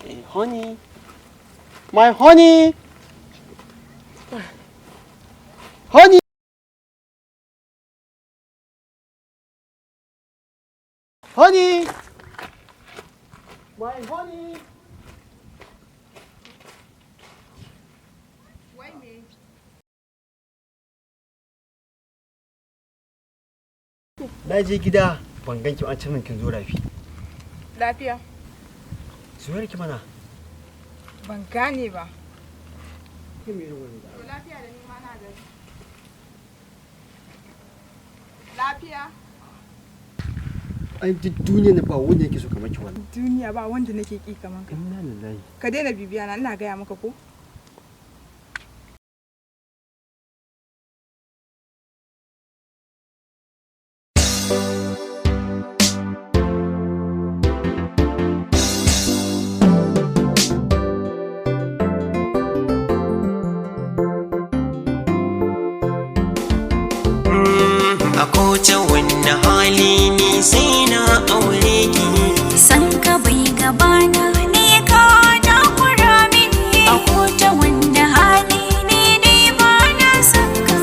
Honey, my honey, honey, honey, my honey. Na je gida ban ganki an ce min kin zo rafi. Lafiya? Zuwar ki mana. Ban gane ba. Lafiya da ni ma na gari. Lafiya? Ai duk duniya na ba wanda yake so kamar ki wannan. Duniya ba wanda nake ki kaman ka. Inna lillahi. Ka daina bibiya na, ina gaya maka ko? A kowace wani hali ni sai na aure ki. San ka bai gabana ne ka takura mini. A kowace wanda hali ne dai ba na san ka.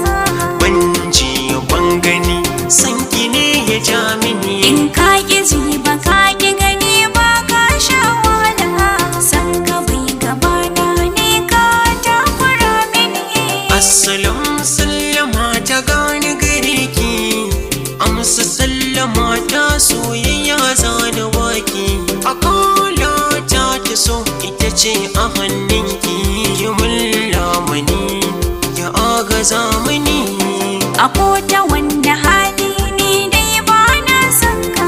Ban ji ban gani san ki ne ya ja mini. In ka ki ji ba ka ki gani ba ka sha wahala. San ka bai gabana ne ka takura mini. Assalam sallama ta gani gare ki. Amsa sallama ta soyayya zana baki. Akala ta ki so ita ce a hannunki. Ki mun lamani ya agaza mini. A kowace wanda hali ne dai ba na san ka.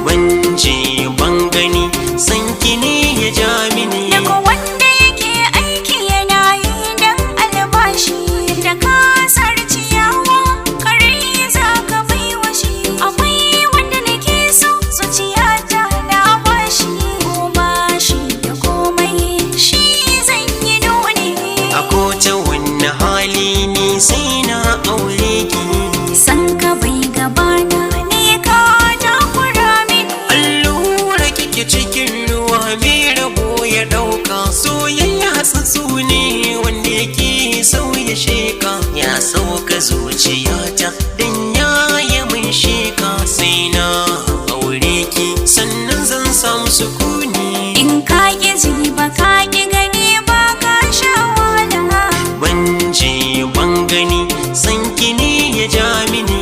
Ban je ban gani san ki ne ya ja mini. Daga wanda yake aiki yana yi don albashi. Da kasar ciyawa kare za ka baiwa shi. Akwai wanda nake so zuciyata na bashi. Ko bashi da komai shi zan yi nuni. A kowace wani hali ni sai na aure ki. San ka bai gabana ne ka takura mini. Allura kike cikin ruwa mai rabo ya dauka. Soyayya tsatsu ne wanda yake sauya sheka. Ya sauka zuciyata dan ya yi min sheka. Sai na aure ki sannan zan samu sukuni. In ka ki ji ba ka ki gani ba ka sha wahala. Ban je ban gani san ki ne ya ja mini.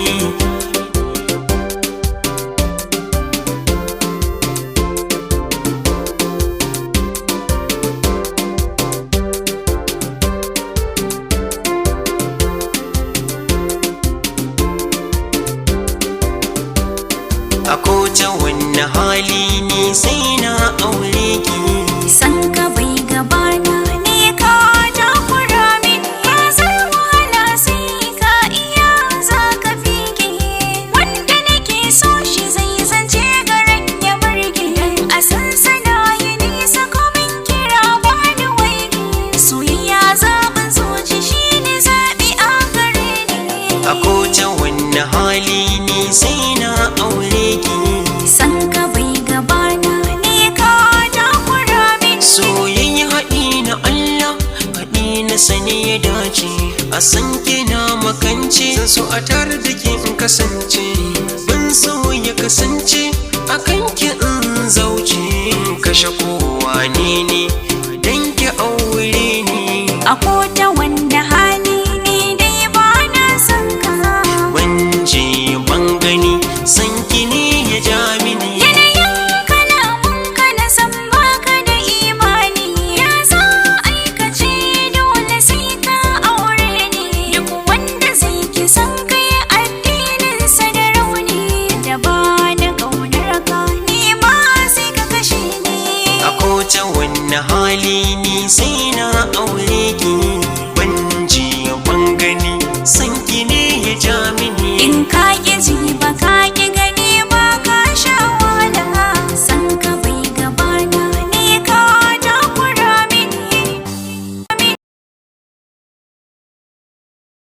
A kowace wani hali ni sai na aure ki. San ka bai gabana ne ka takura mini. Ka san wahala sai ka iya za ka fige. Wanda nake so shi zai zance garin ya burge. A sansana yi nisa komin kira ba da waige. Soyayya zaɓin zuci shi ne zaɓi a gare ni. A kowace wani hali ni sai na aure ki. San ka bai gabana ne ka takura mini. Soyayya haɗi na Allah haɗi na sani ya dace. A san na makance zan so a tare da ke in kasance. Ban so ya kasance a kan ki in zauce. Kashe kowa ne